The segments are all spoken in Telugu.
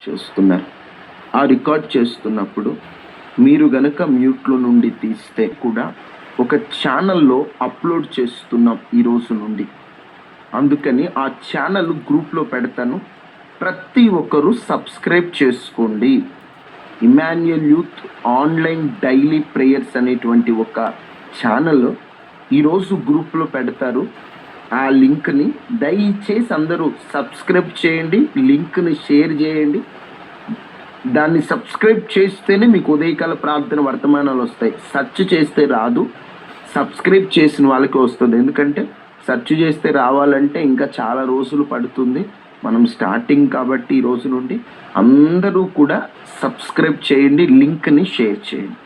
చేస్తున్నారు. ఆ రికార్డ్ చేస్తున్నప్పుడు మీరు గనక మ్యూట్లో నుండి తీస్తే కూడా ఒక ఛానల్లో అప్లోడ్ చేస్తున్నాం ఈ రోజు నుండి. అందుకని ఆ ఛానల్ గ్రూప్లో పెడతాను, ప్రతి ఒక్కరూ సబ్స్క్రైబ్ చేసుకోండి. Emmanuel youth online daily prayers అనేటువంటి ఒక ఛానల్ ఈరోజు గ్రూప్లో పెడతారు. ఆ లింక్ని దయచేసి అందరూ సబ్స్క్రైబ్ చేయండి, లింక్ని షేర్ చేయండి. దాన్ని సబ్స్క్రైబ్ చేస్తేనే మీకు ఉదయకాల ప్రార్థన వర్తమానాలు వస్తాయి. సెర్చ్ చేస్తే రాదు, సబ్స్క్రైబ్ చేసిన వాళ్ళకి వస్తుంది. ఎందుకంటే సెర్చ్ చేస్తే రావాలంటే ఇంకా చాలా రోజులు పడుతుంది. మనం స్టార్టింగ్ కాబట్టి ఈ రోజు నుండి అందరూ కూడా సబ్స్క్రైబ్ చేయండి, లింక్ని షేర్ చేయండి.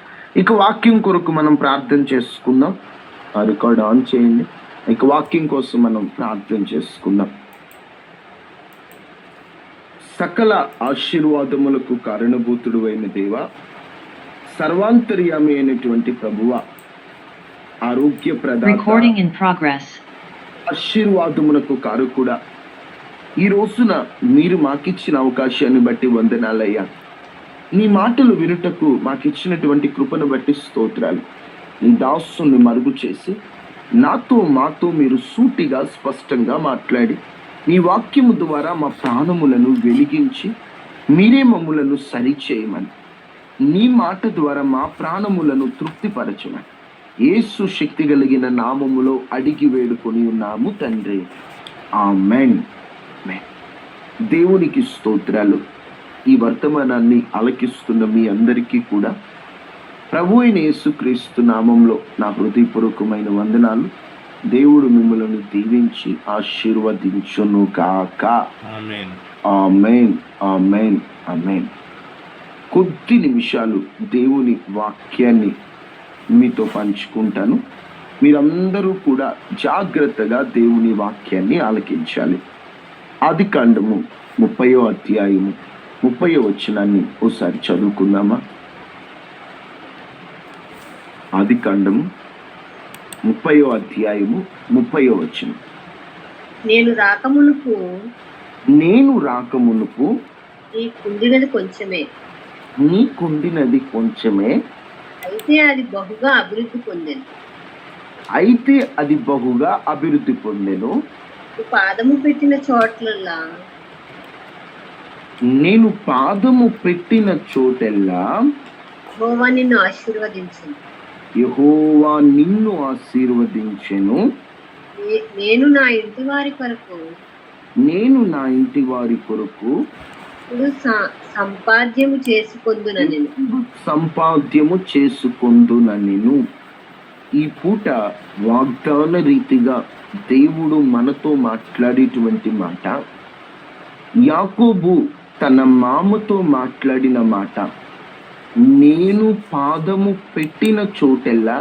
ఇక వాక్యం కొరకు మనం ప్రార్థన చేసుకుందాం. ఆ రికార్డ్ ఆన్ చేయండి. ఇక వాక్యం కోసం మనం ప్రార్థన చేసుకుందాం. సకల ఆశీర్వాదములకు కారణభూతుడు అయిన దేవ, సర్వాంతర్యామి అయినటువంటి ప్రభువ, ఆరోగ్య ప్రదాత, ఆశీర్వాదములకు కారకుడా, ఈ రోజున మీరు మాకిచ్చిన అవకాశాన్ని బట్టి వందనాలయ్యా. నీ మాటలు వినుటకు మాకిచ్చినటువంటి కృపను బట్టి స్తోత్రాలు. నీ దాసుని మరుగు చేసి మాతో మీరు సూటిగా స్పష్టంగా మాట్లాడి నీ వాక్యము ద్వారా మా ప్రాణములను వెలిగించి మీరే మమ్ములను సరిచేయమని, నీ మాట ద్వారా మా ప్రాణములను తృప్తిపరచమని యేసు శక్తి కలిగిన నామములో అడిగి వేడుకొని ఉన్నాము తండ్రి, ఆమేన్. దేవునికి స్తోత్రాలు. ఈ వర్తమానాన్ని ఆలకిస్తున్న మీ అందరికీ కూడా ప్రభు అయిన యేసుక్రీస్తు నామంలో నా హృదయపూర్వకమైన వందనాలు. దేవుడు మిమ్మల్ని దీవించి ఆశీర్వదించును కాక. ఆమేన్, ఆమేన్, ఆమేన్, ఆమేన్. కొద్ది నిమిషాలు దేవుని వాక్యాన్ని మీతో పంచుకుంటాను. మీరందరూ కూడా జాగ్రత్తగా దేవుని వాక్యాన్ని ఆలకించాలి. ఆదికాండము 30వ అధ్యాయము 30వ వచనాన్ని ఒకసారి చదువుకుందామా? ఆదికాండము 30వ అధ్యాయము 30వ వచనం. నేను రాకమునుపు నీకుండినది కొంచెమే, అయితే అది బహుగా అభివృద్ధి పొందెను. పాదము పెట్టిన చోటెల్లా యెహోవా నిన్ను ఆశీర్వదించెను. నేను నా ఇంటి వారి కొరకు సంపాద్యము చేసుకొందునెను. ఈ పూట వాగ్దాన రీతిగా దేవుడు మనతో మాట్లాడేటువంటి మాట, యాకోబు తన మామతో మాట్లాడిన మాట, నేను పాదము పెట్టిన చోటెల్లా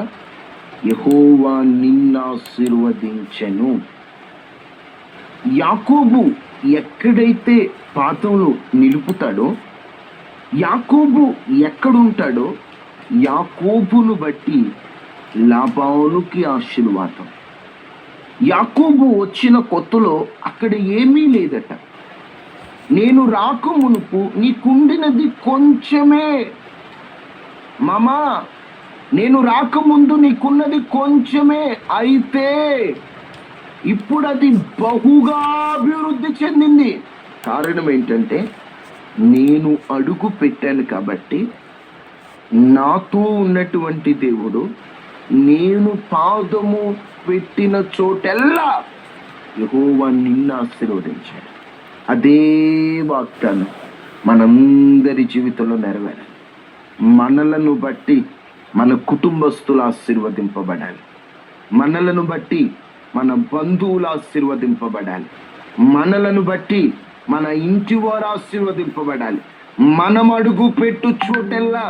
యెహోవా నిన్ను ఆశీర్వదించెను. యాకోబు ఎక్కడైతే పాదములు నిలుపుతాడో, యాకోబు ఎక్కడుంటాడో, యాకోబును బట్టి లాబానుకి ఆశీర్వాదం. యాకోబు వచ్చిన కొత్తలో అక్కడ ఏమీ లేదట. నేను రాకమునుపు నీకుండినది కొంచెమే, మామా నేను రాకముందు నీకున్నది కొంచెమే, అయితే ఇప్పుడు అది బహుగా అభివృద్ధి చెందింది. కారణం ఏంటంటే నేను అడుగు పెట్టాను కాబట్టి, నాతో ఉన్నటువంటి దేవుడు నేను పాదము పెట్టిన చోటెల్లా యెహోవా నిన్ను ఆశీర్వదించాడు. అదే వాగ్దానం మనందరి జీవితంలో నెరవేరాలి. మనలను బట్టి మన కుటుంబస్తులు ఆశీర్వదింపబడాలి, మనలను బట్టి మన బంధువులు ఆశీర్వదింపబడాలి, మనలను బట్టి మన ఇంటి వారు ఆశీర్వదింపబడాలి. మనం అడుగు పెట్టు చోటెల్లా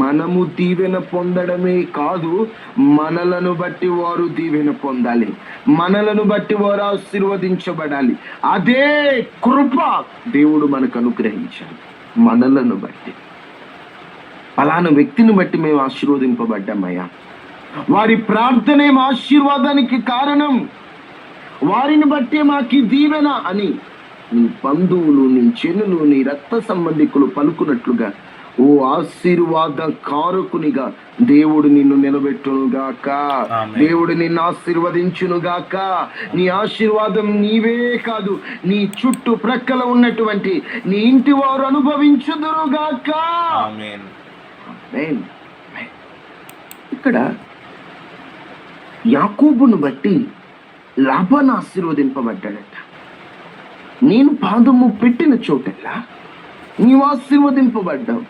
మనము దీవెన పొందడమే కాదు, మనలను బట్టి వారు దీవెన పొందాలి, మనలను బట్టి వారు ఆశీర్వదించబడాలి. అదే కృప దేవుడు మనకు అనుగ్రహించాలి. మనలను బట్టి, అలాన వ్యక్తిని బట్టి మేము ఆశీర్వదింపబడ్డామయ్యా. వారి ప్రార్థనే మా ఆశీర్వాదానికి కారణం, వారిని బట్టే మాకు దీవెన అని నీ బంధువులు, నీ చెనులు, నీ రక్త సంబంధికులు పలుకున్నట్లుగా ఓ ఆశీర్వాద కారకునిగా దేవుడు నిన్ను నిలబెట్టునుగాక. ఆమేన్. దేవుడు నిన్ను ఆశీర్వదించునుగాక. నీ ఆశీర్వాదం నీవే కాదు, నీ చుట్టూ ప్రక్కల ఉన్నటువంటి నీ ఇంటి వారు అనుభవించుదురుగాక. ఆమేన్. ఆమేన్. ఇక్కడ యాకోబును బట్టి లాబాను ఆశీర్వదింపబడ్డాడట. నేను పాదము పెట్టిన చోటల్లా నీవు ఆశీర్వదింపబడ్డావు.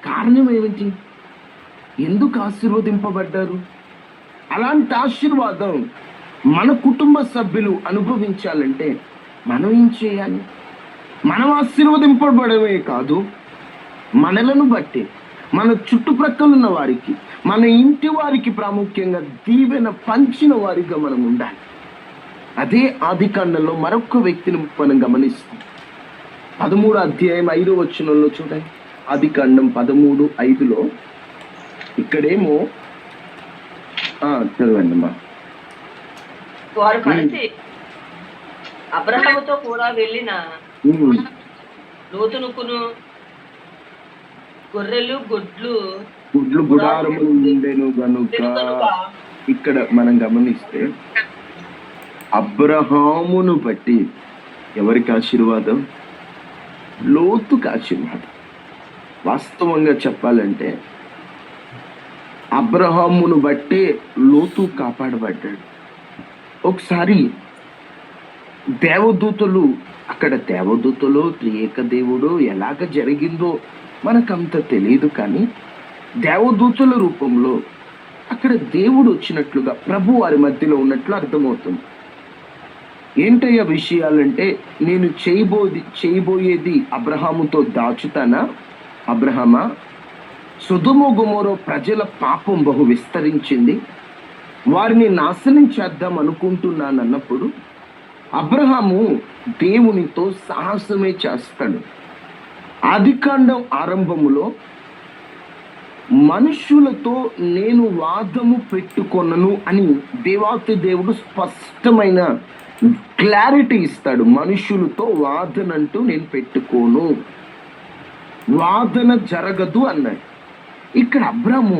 కారణం ఏమిటి? ఎందుకు ఆశీర్వదింపబడ్డారు? అలాంటి ఆశీర్వాదం మన కుటుంబ సభ్యులు అనుభవించాలంటే మనం ఏం చేయాలి? మనం ఆశీర్వదింపబడమే కాదు, మనలను బట్టి మన చుట్టుప్రక్కల ఉన్న వారికి, మన ఇంటి వారికి ప్రాముఖ్యంగా దీవెన పంచిన వారిగా మనం ఉండాలి. అదే ఆదికాండంలో మరొక వ్యక్తిని మనం గమనిస్తాం. 13వ అధ్యాయం 5వ వచనంలో చూడండి. ఆదికాండం 13:5లో ఇక్కడేమో చదవండి అమ్మా. వారు కలిసి అబ్రహాముతో కూడా వెళ్ళిన లోతునుకును గొర్రెలు గుడ్లు గుడారములు ఉండెను గనుక. ఇక్కడ మనం గమనిస్తే అబ్రహామును బట్టి ఎవరికి ఆశీర్వాదం? లోతుకు ఆశీర్వాదం. వాస్తవంగా చెప్పాలంటే అబ్రహామును బట్టే లోతు కాపాడబడ్డాడు. ఒకసారి దేవదూతలు, అక్కడ దేవదూతలు త్రియేక దేవుడు ఎలాగ జరిగిందో మనకంత తెలియదు, కానీ దేవదూతల రూపంలో అక్కడ దేవుడు వచ్చినట్లుగా ప్రభు వారి మధ్యలో ఉన్నట్లు అర్థమవుతుంది. ఏంటయ్యా విషయాలంటే, నేను చేయబోయేది అబ్రహాముతో దాచుతానా? అబ్రహామా, సొదొమ గొమొర ప్రజల పాపం బహు విస్తరించింది, వారిని నాశనం చేద్దాం అనుకుంటున్నాను అన్నప్పుడు అబ్రహాము దేవునితో సాహసమే చేస్తాడు. ఆదికాండం ఆరంభములో మనుషులతో నేను వాదము పెట్టుకొనను అని దేవాతి దేవుడు స్పష్టమైన క్లారిటీ ఇస్తాడు. మనుషులతో వాదనంటూ నేను పెట్టుకోను, వాదన జరగదు అన్నాడు. ఇక్కడ అబ్రాము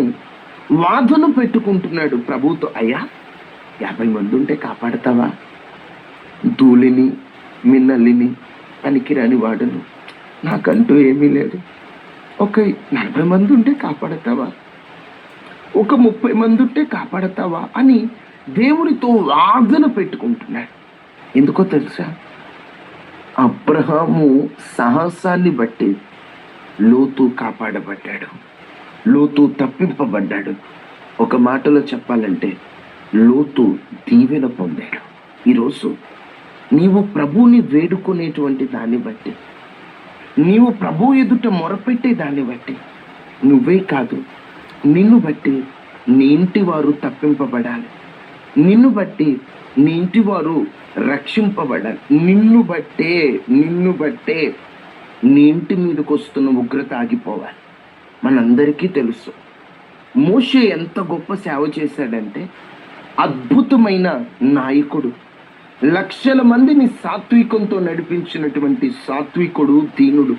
వాదన పెట్టుకుంటున్నాడు ప్రభుతో. అయ్యా, 50 మంది ఉంటే కాపాడతావా? ధూళిని, మిన్నలిని, పనికిరాని వాడను, నాకంటూ ఏమీ లేదు. ఒక 40 మంది ఉంటే కాపాడతావా? ఒక 30 మంది ఉంటే కాపాడతావా అని దేవునితో వాదన పెట్టుకుంటున్నాడు. ఎందుకో తెలుసా? అబ్రహాము సాహసాన్ని బట్టి లోతు కాపాడబడ్డాడు, లోతు తప్పింపబడ్డాడు. ఒక మాటలో చెప్పాలంటే లోతు దీవెన పొందాడు. ఈరోజు నీవు ప్రభువుని వేడుకునేటువంటి దాన్ని బట్టి, నీవు ప్రభు ఎదుట మొరపెట్టే దాన్ని బట్టి, నువ్వే కాదు నిన్ను బట్టి నీ ఇంటి వారు తప్పింపబడాలి, నిన్ను బట్టి నీ ఇంటి వారు రక్షింపబడాలి. నిన్ను బట్టే నీ ఇంటి మీదకి వస్తున్న ఉగ్రత ఆగిపోవాలి. మనందరికీ తెలుసు మోషే ఎంత గొప్ప సేవ చేశాడంటే, అద్భుతమైన నాయకుడు, లక్షల మందిని సాత్వికంతో నడిపించినటువంటి సాత్వికుడు, దీనుడు,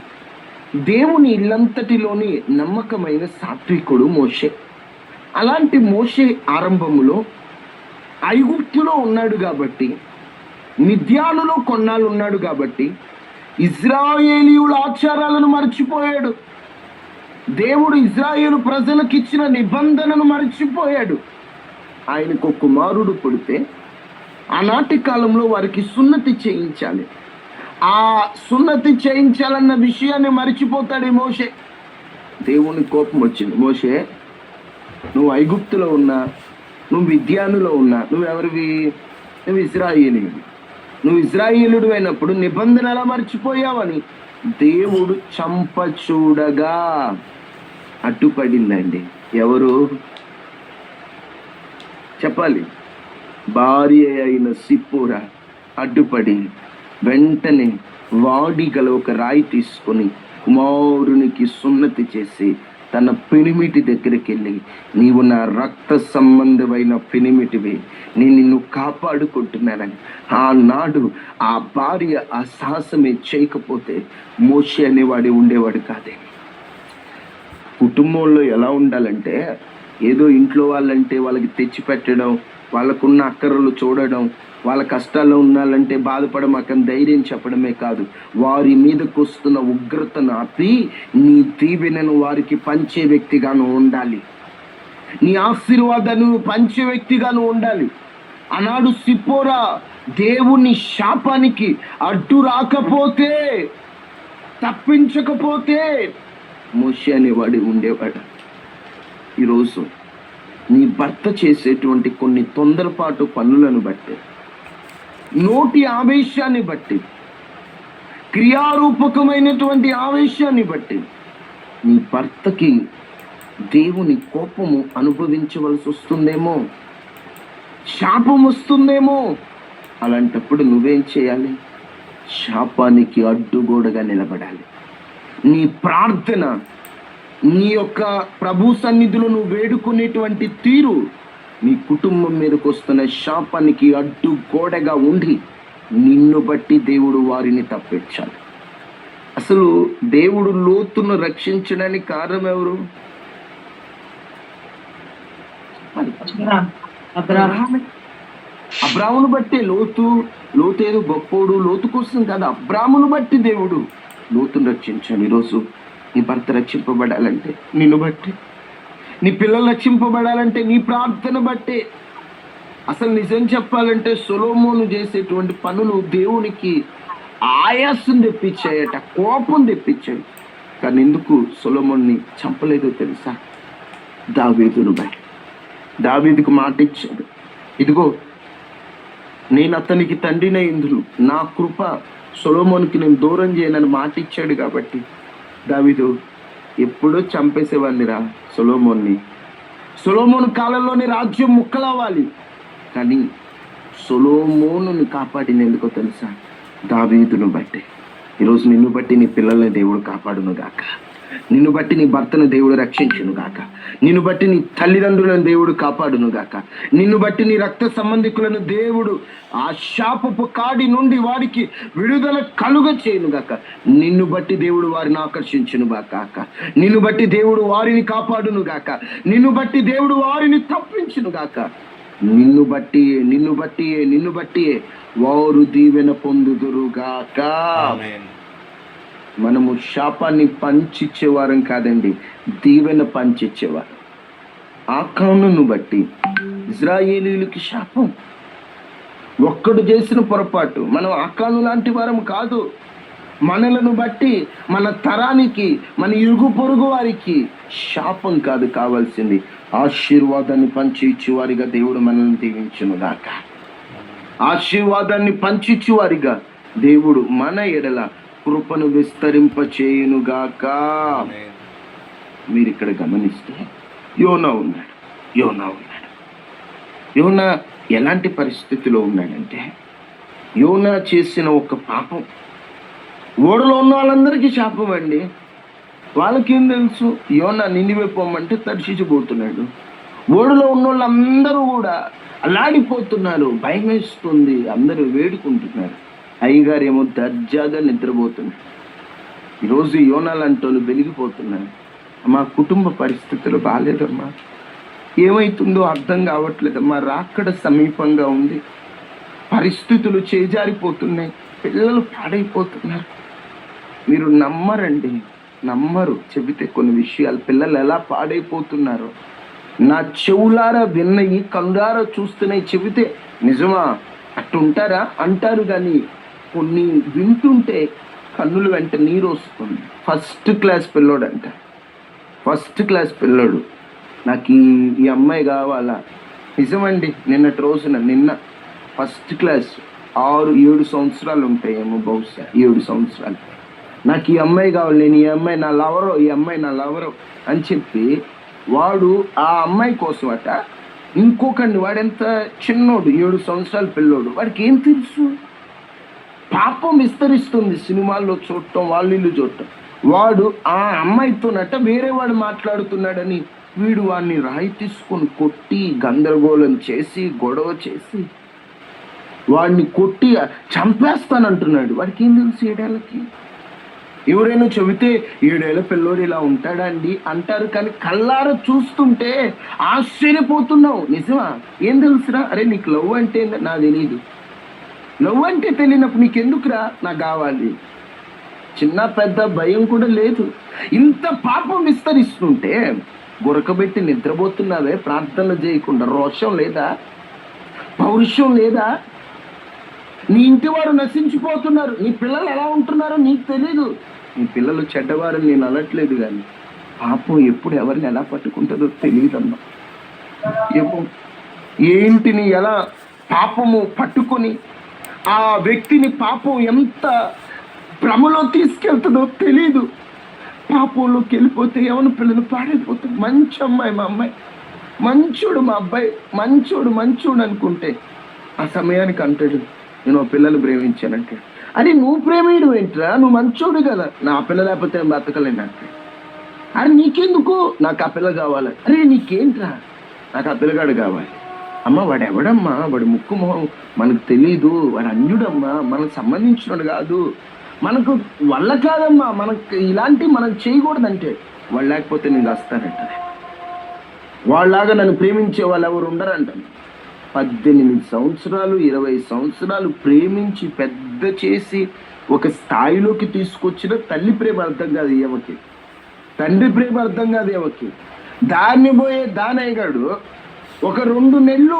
దేవుని ఇల్లంతటిలోని నమ్మకమైన సాత్వికుడు మోషే. అలాంటి మోషే ఆరంభములో ఐగుప్తులో ఉన్నాడు కాబట్టి, మిద్యానులో కొన్నాళ్ళు ఉన్నాడు కాబట్టి ఇజ్రాయేలీయుల ఆచారాలను మర్చిపోయాడు. దేవుడు ఇజ్రాయేలు ప్రజలకు ఇచ్చిన నిబంధనను మర్చిపోయాడు. ఆయనకు కుమారుడు పుడితే ఆనాటి కాలంలో వారికి సున్నతి చేయించాలి. ఆ సున్నతి చేయించాలన్న విషయాన్ని మర్చిపోతాడు మోషే. దేవుని కోపం వచ్చింది. మోషే, నువ్వు ఐగుప్తులో ఉన్నా, నువ్వు మిద్యానులో ఉన్నా, నువ్వెవరివి? నువ్వు ఇజ్రాయేలీయుడు. నువ్వు ఇజ్రాయేలుడు అయినప్పుడు నిబంధన ఎలా మర్చిపోయావని దేవుడు చంప చూడగా అడ్డుపడిందండి. ఎవరు చెప్పాలి? భార్య అయిన సిప్పోరా అడ్డుపడి వెంటనే వాడి గల ఒక రాయి తీసుకొని కుమారునికి సున్నతి చేసి తన పెనిమిటి దగ్గరికి వెళ్ళి, నీవు నా రక్త సంబంధమైన పెనిమిటివి, నేను నిన్ను కాపాడుకుంటున్నానని ఆనాడు ఆ భార్య ఆ సాహసమే చేయకపోతే మోషే అనేవాడే ఉండేవాడు కాదే. కుటుంబంలో ఎలా ఉండాలంటే, ఏదో ఇంట్లో వాళ్ళంటే వాళ్ళకి తెచ్చి పెట్టడం, వాళ్ళకున్న అక్కరలు చూడడం, వాళ్ళ కష్టాల్లో ఉండాలంటే బాధపడమాకని ధైర్యం చెప్పడమే కాదు, వారి మీదకు వస్తున్న ఉగ్రతను ఆపి నీ దీవెనను వారికి పంచే వ్యక్తిగాను ఉండాలి. నీ ఆశీర్వాదాన్ని పంచే వ్యక్తిగాను ఉండాలి. ఆనాడు సిప్పోరా దేవుని శాపానికి అడ్డు రాకపోతే, తప్పించకపోతే మోషే అనేవాడు ఉండేవాడు. ఈరోజు నీ భర్త చేసేటువంటి కొన్ని తొందరపాటు పనులను బట్టి, నోటి ఆవేశాన్ని బట్టి, క్రియారూపకమైనటువంటి ఆవేశాన్ని బట్టి నీ భర్తకి దేవుని కోపము అనుభవించవలసి వస్తుందేమో, శాపం వస్తుందేమో. అలాంటప్పుడు నువ్వేం చేయాలి? శాపానికి అడ్డుగోడగా నిలబడాలి. నీ ప్రార్థన, నీ యొక్క ప్రభు సన్నిధిలో నువ్వు వేడుకునేటువంటి తీరు నీ కుటుంబం మీదకి వస్తున్న శాపానికి అడ్డుగోడగా ఉండి నిన్ను బట్టి దేవుడు వారిని తప్పించాలి. అసలు దేవుడు లోతును రక్షించడానికి కారణం ఎవరు? అబ్రామును బట్టే లోతు ఏదో గొప్పోడు, లోతు కోసం కాదు, అబ్రామును బట్టి దేవుడు లోతును రక్షించాడు. ఈరోజు నీ భర్త రక్షింపబడాలంటే నిన్ను బట్టి, నీ పిల్లలు రక్షింపబడాలంటే నీ ప్రార్థన బట్టే. అసలు నిజం చెప్పాలంటే సొలొమోను చేసేటువంటి పనులు దేవునికి ఆయాసం తెప్పించాయట, కోపం తెప్పించాయి. కానీ ఎందుకు సొలొమోన్ని చంపలేదో తెలుసా? దావీదును బట్టి. దావీదుకు మాట ఇచ్చాడు, ఇదిగో నేను అతనికి తండ్రినే ఇందును, నా కృప సొలొమోనుకి నేను దూరం చేయనని మాట ఇచ్చాడు. కాబట్టి దావీదు ఎప్పుడో చంపేసేవాడినిరా సొలొమోను కాలంలోనే రాజ్యం ముక్కలవ్వాలి. కానీ సొలొమోనుని కాపాడిన ఎందుకో తెలుసా? దావీదును బట్టి. ఈరోజు నిన్ను బట్టి నీ పిల్లల్ని దేవుడు కాపాడును గాక, నిన్ను బట్టి నీ భర్తను దేవుడు రక్షించును గాక, నిన్ను బట్టి నీ తల్లిదండ్రులను దేవుడు కాపాడును గాక, నిన్ను బట్టి నీ రక్త సంబంధికులను దేవుడు ఆ శాపపు కాడి నుండి వారికి విడుదల కలుగ చేయును గాక, నిన్ను బట్టి దేవుడు వారిని ఆకర్షించును గాక, నిన్ను బట్టి దేవుడు వారిని కాపాడును గాక, నిన్ను బట్టి దేవుడు వారిని తప్పించును గాక. నిన్ను బట్టి వారు దీవెన పొందుదురుగాక. మనము శాపాన్ని పంచిచ్చేవారం కాదండి, దీవెన పంచిచ్చేవారు. ఆకానును బట్టి ఇజ్రాయేలీయులకి శాపం, ఒక్కడు చేసిన పొరపాటు. మనం ఆకాను లాంటి వారం కాదు. మనలను బట్టి మన తరానికి, మన ఇరుగు పొరుగు వారికి శాపం కాదు కావాల్సింది, ఆశీర్వాదాన్ని పంచి ఇచ్చేవారిగా దేవుడు మనల్ని దీవించును గాక. ఆశీర్వాదాన్ని పంచిచ్చేవారిగా దేవుడు మన ఎడల కృపను విస్తరింపచేయునుగాక. మీరు ఇక్కడ గమనిస్తే యోనా ఉన్నాడు. యోనా ఎలాంటి పరిస్థితిలో ఉన్నాడంటే, యోనా చేసిన ఒక పాపం ఓడలో ఉన్న వాళ్ళందరికీ శాపం అండి. వాళ్ళకేం తెలుసు? యోనా నినివే పొమ్మంటే తడిచిపోతున్నాడు. ఓడలో ఉన్న వాళ్ళందరూ కూడా అలాడిపోతున్నారు, భయం వేస్తుంది, అందరూ వేడుకుంటున్నారు. అయ్యగారు ఏమో దర్జాగా నిద్రపోతున్నాడు. ఈరోజు యోనా లాంటి వాళ్ళు వెలిగిపోతున్నారు. మా కుటుంబ పరిస్థితులు బాగాలేదమ్మా, ఏమవుతుందో అర్థం కావట్లేదమ్మా, రాకడ సమీపంగా ఉంది, పరిస్థితులు చేజారిపోతున్నాయి, పిల్లలు పాడైపోతున్నారు. మీరు నమ్మరు చెబితే కొన్ని విషయాలు, పిల్లలు ఎలా పాడైపోతున్నారో నా చెవులారా విన్నయి, కనులారా చూస్తున్నాయి. చెబితే నిజమా అట్టుంటారా అంటారు, కానీ కొన్ని వింటుంటే కన్నులు వెంట నీరు వస్తుంది. ఫస్ట్ క్లాస్ పిల్లోడు నాకు ఈ అమ్మాయి కావాలా? నిజమండి, నిన్న ఫస్ట్ క్లాస్ 6-7 సంవత్సరాలు ఉంటాయేమో, బహుశా 7 సంవత్సరాలు. నాకు ఈ అమ్మాయి కావాలి, నేను ఈ అమ్మాయి నా లవరో అని చెప్పి వాడు ఆ అమ్మాయి కోసం అట ఇంకొకరిని, వాడెంత చిన్నోడు, 7 సంవత్సరాల పిల్లోడు, వాడికి ఏం తెలుసు? పాపం విస్తరిస్తుంది, సినిమాల్లో చూడటం, వాళ్ళు చూడటం. వాడు ఆ అమ్మాయితోనట వేరే వాడు మాట్లాడుతున్నాడని వీడు వాడిని రాయి తీసుకొని కొట్టి గందరగోళం చేసి గొడవ చేసి వాడిని కొట్టి చంపేస్తానంటున్నాడు. వాడికి ఏం తెలుసు 7 ఏళ్ళకి? ఎవరైనా చెబితే 7 ఏళ్ళ పిల్లోడు ఇలా ఉంటాడా అండి అంటారు, కానీ కళ్ళారా చూస్తుంటే ఆశ్చర్యపోతున్నావు. నిజమా? ఏం తెలుసురా? అరే నీకు లవ్ అంటే నాకు తెలియదు. లవ్ అంటే తెలియనప్పుడు నీకెందుకురా? నాకు కావాలి. చిన్న పెద్ద భయం కూడా లేదు. ఇంత పాపం విస్తరిస్తుంటే గురకబెట్టి నిద్రపోతున్నావే ప్రార్థనలు చేయకుండా. రోషం లేదా? పౌరుషం లేదా? నీ ఇంటి వారు నశించిపోతున్నారు. నీ పిల్లలు ఎలా ఉంటున్నారో నీకు తెలీదు. నీ పిల్లలు చెడ్డవారని నేను అనట్లేదు, కానీ పాపం ఎప్పుడు ఎవరిని ఎలా పట్టుకుంటుందో తెలియదమ్మా. ఏంటిని ఎలా పాపము పట్టుకొని ఆ వ్యక్తిని పాపం ఎంత భ్రమలో తీసుకెళ్తుందో తెలీదు. పాపంలోకి వెళ్ళిపోతే ఎవరి పిల్లలు పాడైపోతారు. మంచి అమ్మాయి మా అమ్మాయి, మంచోడు మా అబ్బాయి, మంచోడు అనుకుంటే ఆ సమయానికి అంటాడు నేను పిల్లలు ప్రేమించానంటే. అరే నువ్వు ప్రేమేయడం ఏంట్రా? నువ్వు మంచోడు కదా. నా పిల్ల లేకపోతే నేను బతకలేను అంటే. అరే నీకెందుకు? నాకు ఆ పిల్ల కావాలి. అరే నీకేంట్రా? నాకు ఆ పిల్లగాడు కావాలి. అమ్మ వాడు ఎవడమ్మా? వాడు ముక్కు మొహం మనకు తెలీదు. వాడు అన్యుడమ్మా, మనకు సంబంధించినడు కాదు. మనకు వల్ల కాదమ్మా, మనకు ఇలాంటివి మనం చేయకూడదంటే. వాళ్ళు లేకపోతే నేను వస్తానంట. వాళ్ళలాగా నన్ను ప్రేమించే వాళ్ళు ఎవరు ఉండరంటాను. 18 సంవత్సరాలు 20 సంవత్సరాలు ప్రేమించి పెద్ద చేసి ఒక స్థాయిలోకి తీసుకొచ్చిన తల్లి ప్రేమ అర్థం కాదు ఏమకి, తండ్రి ప్రేమ అర్థం కాదు ఏమకి. దాన్ని పోయే దానయ్యగాడు ఒక 2 నెలలు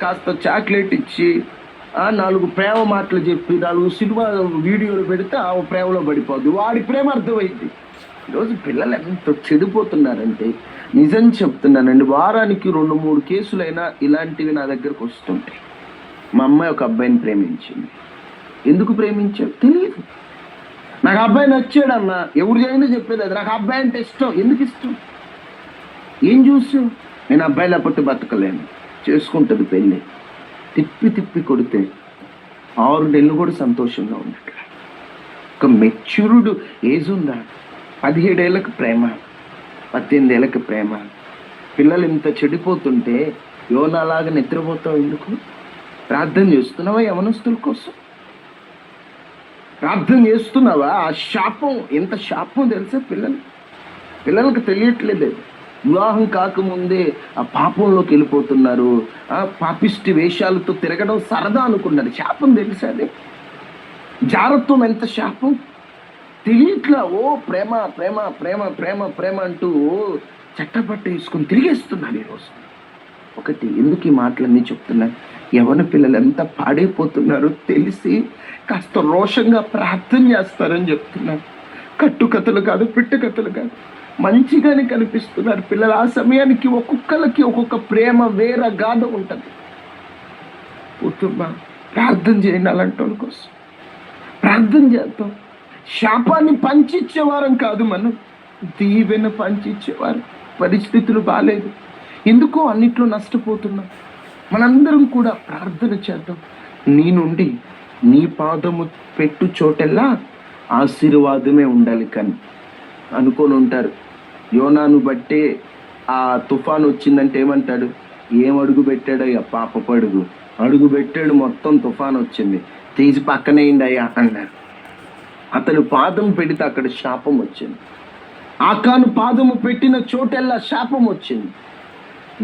కాస్త చాక్లెట్ ఇచ్చి 4 ప్రేమ మాటలు చెప్పి 4 సినిమా వీడియోలు పెడితే ఆ ప్రేమలో పడిపోద్ది. వాడి ప్రేమ అర్థమైంది. ఈరోజు పిల్లలు ఎంత చెడిపోతున్నారంటే నిజం చెప్తున్నానండి. వారానికి 2-3 కేసులైనా ఇలాంటివి నా దగ్గరకు వస్తుంటాయి. మా అమ్మాయి ఒక అబ్బాయిని ప్రేమించింది. ఎందుకు ప్రేమించావు తెలియదు. నాకు అబ్బాయి నచ్చాడన్న ఎవరు చేయని చెప్పేది అది. నాకు అబ్బాయి అంటే ఇష్టం. ఎందుకు ఇష్టం? ఏం చూసావు? నేను అబ్బాయి లేకపోతే బతకలేను. చేసుకుంటుంది పెళ్ళి. తిప్పి కొడితే 6 నెలలు కూడా సంతోషంగా ఉన్నట్టు. ఒక మెచ్యూర్డ్ ఏజ్ ఉందా? 17 ఏళ్ళకి ప్రేమ, 18 ఏళ్ళకి ప్రేమ. పిల్లలు ఇంత చెడిపోతుంటే యోనాలాగా నిద్రపోతావు ఎందుకు? ప్రార్థన చేస్తున్నావా యవనస్తుల కోసం? ప్రార్థన చేస్తున్నావా? ఆ శాపం ఎంత శాపం తెలుసా? పిల్లలకు తెలియట్లేదు. వివాహం కాకముందే ఆ పాపంలోకి వెళ్ళిపోతున్నారు. ఆ పాపిష్టి వేషాలతో తిరగడం సరదా అనుకున్నారు. శాపం తెలుసా? అది జాగ్రత్తం ఎంత శాపం తెలియట్లా. ఓ ప్రేమ ప్రేమ ప్రేమ ప్రేమ ప్రేమ అంటూ చట్టపట్ట వేసుకొని తిరిగేస్తున్నారు ఈరోజు. ఒకటి ఎందుకు ఈ మాటలన్నీ చెప్తున్నా? యవన పిల్లలు ఎంత పాడైపోతున్నారో తెలిసి కాస్త రోషంగా ప్రార్థన చేస్తారని చెప్తున్నారు. కట్టుకథలు కాదు, పిట్టుకథలు కాదు, మంచిగానే కనిపిస్తున్నారు పిల్లలు. ఆ సమయానికి ఒక్కొక్కరికి ఒక్కొక్క ప్రేమ వేర గాథ ఉంటుంది. కుటుంబం ప్రార్థన చేయండి. అలాంటి వాళ్ళ కోసం ప్రార్థన చేద్దాం. శాపాన్ని పంచిచ్చేవారం కాదు మనం, దీవెన పంచిచ్చేవారు. పరిస్థితులు బాగాలేదు, ఎందుకో అన్నిట్లో నష్టపోతున్నాం. మనందరం కూడా ప్రార్థన చేద్దాం. నీ నుండి నీ పాదము పెట్టు చోటెల్లా ఆశీర్వాదమే ఉండాలి కానీ అనుకొని ఉంటారు. యోనాను బట్టే ఆ తుఫాను వచ్చిందంటే ఏమంటాడు? ఏం అడుగు పెట్టాడయ్యా? పాపపు అడుగు పెట్టాడు, మొత్తం తుఫాను వచ్చింది, తీసి పక్కనేయండి అన్నాడు. అతను పాదం పెడితే అక్కడ శాపం వచ్చింది. ఆకాను పాదము పెట్టిన చోటెల్లా శాపం వచ్చింది.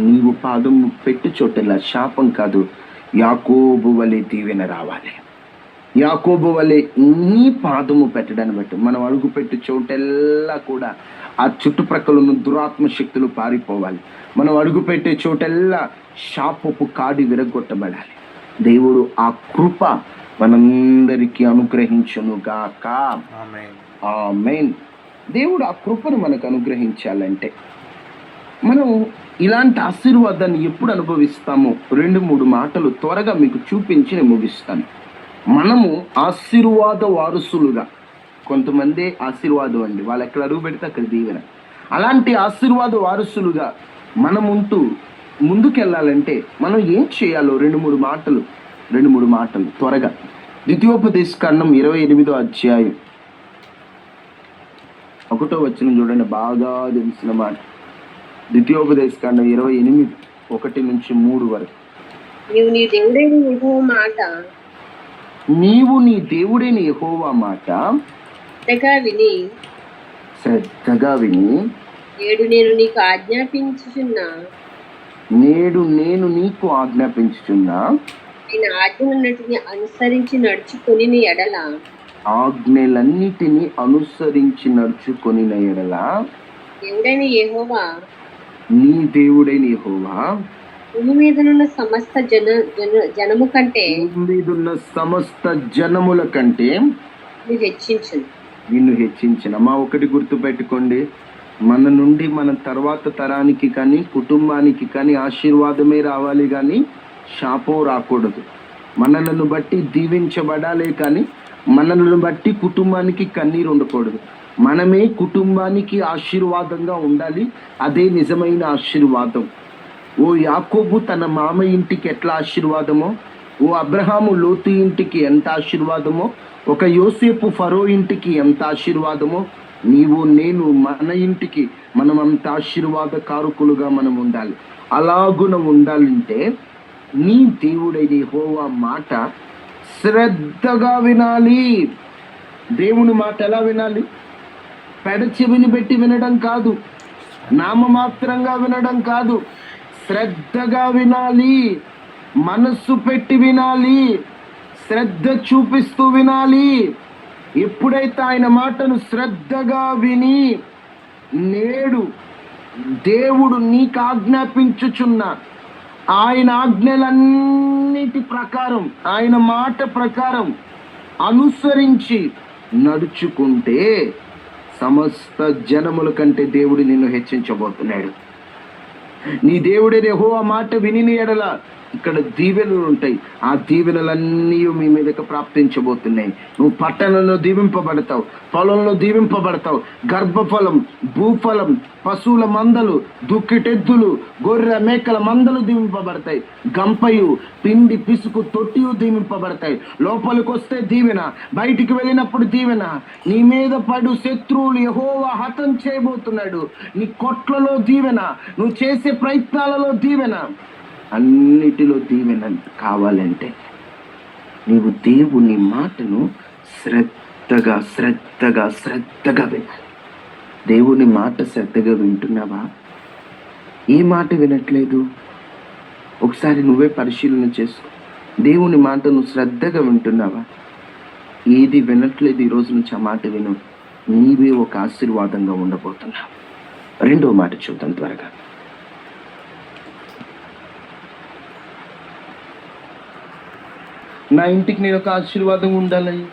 నీవు పాదము పెట్టి చోటెల్లా శాపం కాదు, యాకోబు వలె దీవెన రావాలి. యాకోబు వలె నీ పాదము పెట్టడాన్ని బట్టి మనం అడుగు పెట్టి చోటెల్లా కూడా ఆ చుట్టుప్రక్కల ఉన్న దురాత్మ శక్తులు పారిపోవాలి. మనం అడుగు పెట్టే చోటెల్లా శాపపు కాడి విరగొట్టబడాలి. దేవుడు ఆ కృప మనందరికీ అనుగ్రహించును గాక. ఆమేన్. దేవుడు ఆ కృపను మనకు అనుగ్రహించాలంటే మనం ఇలాంటి ఆశీర్వాదాన్ని ఎప్పుడు అనుభవిస్తామో 2-3 మాటలు త్వరగా మీకు చూపించి నేను ముగిస్తాను. మనము ఆశీర్వాద వారసులుగా, కొంతమంది ఆశీర్వాదం అండి, వాళ్ళు ఎక్కడ అడుగు పెడితే అక్కడ దీవెన. అలాంటి ఆశీర్వాద వారసులుగా మనం ఉంటూ ముందుకెళ్ళాలంటే మనం ఏం చేయాలో 2-3 మాటలు త్వరగా. ద్వితీయోపదేశకాండం 28వ అధ్యాయం ఒకటో వచనం చూడండి, బాగా తెలిసిన మాట. ద్వితీయోపదేశకాండం 28:1-3 వరకు. నీవు నీ దేవుడైన యెహోవా మాట నీవు నీ దేవుడైన యెహోవా మాట శ్రద్ధగా విని శ్రద్ధగా విని నేడు నేను నీకు ఆజ్ఞాపించుచున్న నేడు నేను నీకు ఆజ్ఞాపించుచున్నా ఆయన ఆజ్ఞలన్నిటిని అనుసరించి నడుచుకొని నీ ఎడల ఆజ్ఞలన్నిటినీ అనుసరించి నడుచుకొని ఎడల దేవుడైన యెహోవా నీ దేవుడైన యెహోవా భూమి మీదనున్న సమస్త జనము కంటే భూమి మీదున్న సమస్త జనముల కంటే నువ్వు హెచ్చించును. నిన్ను హెచ్చించిన. మా ఒకటి గుర్తు పెట్టుకోండి, మన నుండి మన తర్వాత తరానికి కానీ కుటుంబానికి కానీ ఆశీర్వాదమే రావాలి కానీ శాపం రాకూడదు. మనలను బట్టి దీవించబడాలే కానీ మనలను బట్టి కుటుంబానికి కన్నీరు ఉండకూడదు. మనమే కుటుంబానికి ఆశీర్వాదంగా ఉండాలి. అదే నిజమైన ఆశీర్వాదం. ఓ యాకోబు తన మామ ఇంటికి ఎట్లా ఆశీర్వాదమో, ఓ అబ్రహాము లోతు ఇంటికి ఎంత ఆశీర్వాదమో, ఒక యోసేపు ఫరో ఇంటికి ఎంత ఆశీర్వాదమో, నీవు నేను మన ఇంటికి మనం అంత ఆశీర్వాద కారకులుగా మనం ఉండాలి. అలాగున ఉండాలంటే నీ దేవుడైన యెహోవా మాట శ్రద్ధగా వినాలి. దేవుని మాట ఎలా వినాలి? పెడచెవిని పెట్టి వినడం కాదు, నామమాత్రంగా వినడం కాదు, శ్రద్ధగా వినాలి, మనస్సు పెట్టి వినాలి, శ్రద్ధ చూపిస్తూ వినాలి. ఎప్పుడైతే ఆయన మాటను శ్రద్ధగా విని నేడు దేవుడు నీకు ఆజ్ఞాపించుచున్న ఆయన ఆజ్ఞలన్నిటి ప్రకారం, ఆయన మాట ప్రకారం అనుసరించి నడుచుకుంటే సమస్త జనముల కంటే దేవుడు నిన్ను హెచ్చించబోతున్నాడు. నీ దేవుడైన యెహోవా మాట విని ఎడల ఇక్కడ దీవెనలు ఉంటాయి. ఆ దీవెనలన్నీ మీ మీదకి ప్రాప్తించబోతున్నాయి. నువ్వు పట్టణంలో దీవింపబడతావు, పొలంలో దీవింపబడతావు. గర్భఫలం, భూఫలం, పశువుల మందలు, దుక్కిటెద్దులు, గొర్రె మేకల మందలు దీవింపబడతాయి. గంపయు, పిండి పిసుకు తొట్టియు దీవింపబడతాయి. లోపలికి వస్తే దీవెన, బయటికి వెళ్ళినప్పుడు దీవెన. నీ మీద పడు శత్రువులు యెహోవా హతం చేయబోతున్నాడు. నీ కొట్లలో దీవెన, నువ్వు చేసే ప్రయత్నాలలో దీవెన, అన్నిటిలో దీవెన కావాలంటే నీవు దేవుని మాటను శ్రద్ధగా శ్రద్ధగా శ్రద్ధగా వినాలి. దేవుని మాట శ్రద్ధగా వింటున్నావా? ఏ మాట వినట్లేదు? ఒకసారి నువ్వే పరిశీలన చేసుకో. దేవుని మాటను శ్రద్ధగా వింటున్నావా? ఏది వినట్లేదు, ఈ రోజు నుంచి ఆ మాట విను. నీవే ఒక ఆశీర్వాదంగా ఉండబోతున్నావు. రెండో మాట చూద్దాం త్వరగా. నా ఇంటికి నేను ఒక ఆశీర్వాదం ఉండాలని,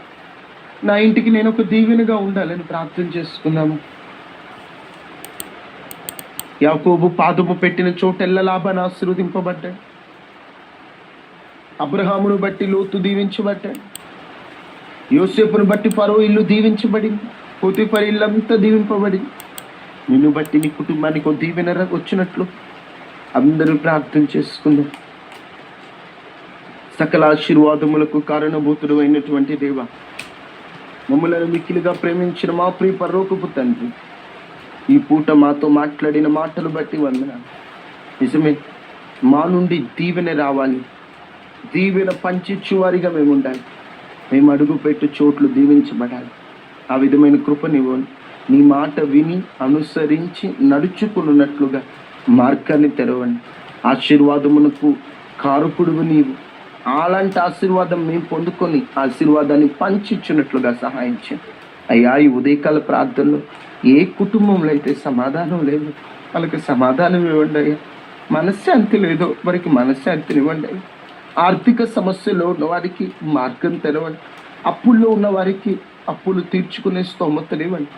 నా ఇంటికి నేను ఒక దీవెనగా ఉండాలని ప్రార్థన చేసుకున్నాము. యాకోబు పాదము పెట్టిన చోటెల్ల లాభాన్ని ఆశీర్వదింపబడ్డాడు. అబ్రహామును బట్టి లోతు దీవించబడ్డాడు. యోసేపును బట్టి ఫరో ఇల్లు దీవించబడింది. పోతీఫర్ ఇల్లంతా దీవింపబడింది. నిన్ను బట్టి నీ కుటుంబానికి ఒక దీవెన వచ్చినట్లు అందరూ ప్రార్థన చేసుకుందాం. సకల ఆశీర్వాదములకు కారణభూతుడు అయినటువంటి దేవ, మమ్మలను మిక్కిలిగా ప్రేమించిన మా ప్రియ పరలోకపు తండ్రి, ఈ పూట మాతో మాట్లాడిన మాటలు బట్టి వందనాలు. నిజమే, మా నుండి దీవెన రావాలి, దీవెన పంచిచ్చు వారిగా మేము ఉండాలి. మేము అడుగు పెట్టు చోట్లు దీవించబడాలి. ఆ విధమైన కృపనివ్వండి. నీ మాట విని అనుసరించి నడుచుకున్నట్లుగా మార్గాన్ని తెరవండి. ఆశీర్వాదమునకు కారకుడువు నీవు. అలాంటి ఆశీర్వాదం మేము పొందుకొని ఆశీర్వాదాన్ని పంచిచ్చున్నట్లుగా సహాయం చేయండి. అయ్యా, ఈ ఉదయకాల ప్రార్థనలో ఏ కుటుంబంలో అయితే సమాధానం లేదు, వాళ్ళకి సమాధానం ఇవ్వండి అయ్యా. మనశ్శాంతి లేదో వారికి మనశ్శాంతిని ఇవ్వండి అయ్యా. ఆర్థిక సమస్యలో ఉన్న వారికి మార్గం తెరవండి. అప్పుల్లో ఉన్న వారికి అప్పులు తీర్చుకునే స్తోమతలు ఇవ్వండి.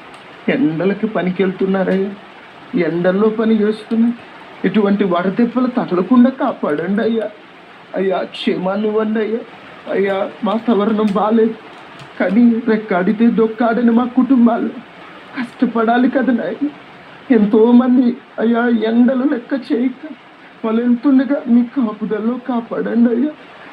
ఎండలకి పనికి వెళ్తున్నారయ్యా, ఎండల్లో పని చేస్తున్నారు. ఎటువంటి వడదెబ్బలు తగలకుండా కాపాడండి అయ్యా. అయ్యా, క్షేమాన్ని ఇవ్వండి అయ్యా. అయ్యా, వాతావరణం బాగాలేదు కానీ రెక్కాడితే దొక్కాడని మా కుటుంబాల్లో కష్టపడాలి కదా నాయన. ఎంతోమంది అయ్యా ఎండలు లెక్క చేయక వాళ్ళు వెళ్తుండగా మీ కాపుదల్లో కాపాడండి అయ్యా.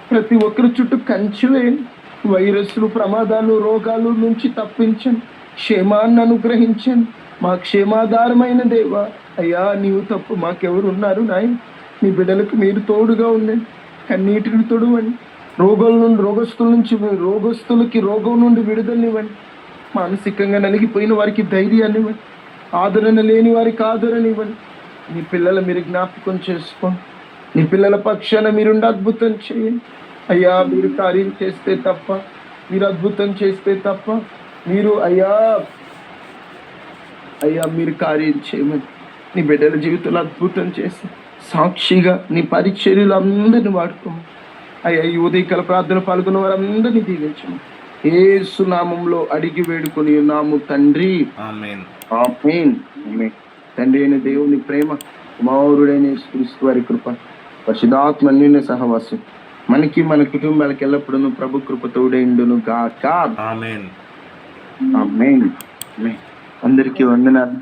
ప్రతి ఒక్కరి చుట్టూ కంచి వేయండి. వైరస్లు, ప్రమాదాలు, రోగాలు నుంచి తప్పించండి. క్షేమాన్ని అనుగ్రహించండి. మా క్షేమాధారమైన దేవా, అయ్యా నీవు తప్ప మాకెవరు ఉన్నారు నాయన? నీ బిడ్డలకు మీరు తోడుగా ఉండండి, కన్నీటిని తొడవండి, రోగస్తులకి రోగం నుండి విడుదలనివ్వండి, మానసికంగా నలిగిపోయిన వారికి ధైర్యాన్ని ఇవ్వండి, ఆదరణ లేని వారికి ఆదరణ ఇవ్వండి. నీ పిల్లల మీరు జ్ఞాపకం చేసుకోండి, నీ పిల్లల పక్షాన మీరుండి అద్భుతం చేయండి అయ్యా. మీరు కార్యం చేస్తే తప్ప, మీరు అద్భుతం చేస్తే తప్ప, మీరు అయ్యా మీరు కార్యం చేయమని నీ బిడ్డల జీవితంలో అద్భుతం చేసి సాక్షిగా నీ పరిచర్యలు అందరిని వాడుకోమని అయ్యా. ఈ ఉదయకాల ప్రార్థన పాల్గొన్న వారందరినీ దీవించమని యేసు నామంలో అడిగి వేడుకొని ఉన్నాము తండ్రి, ఆమేన్. ఆమేన్. తండ్రి అయిన దేవుని ప్రేమ, కుమారుడైన యేసుక్రీస్తు వారి కృప, పరిశుద్ధాత్మ అన్యోన్య సహవాసం మనకి మన కుటుంబాలకు ఎల్లప్పుడూ ప్రభు కృప తోడైండును గాక. ఆమేన్. ఆమేన్. అందరికీ వందనాలు.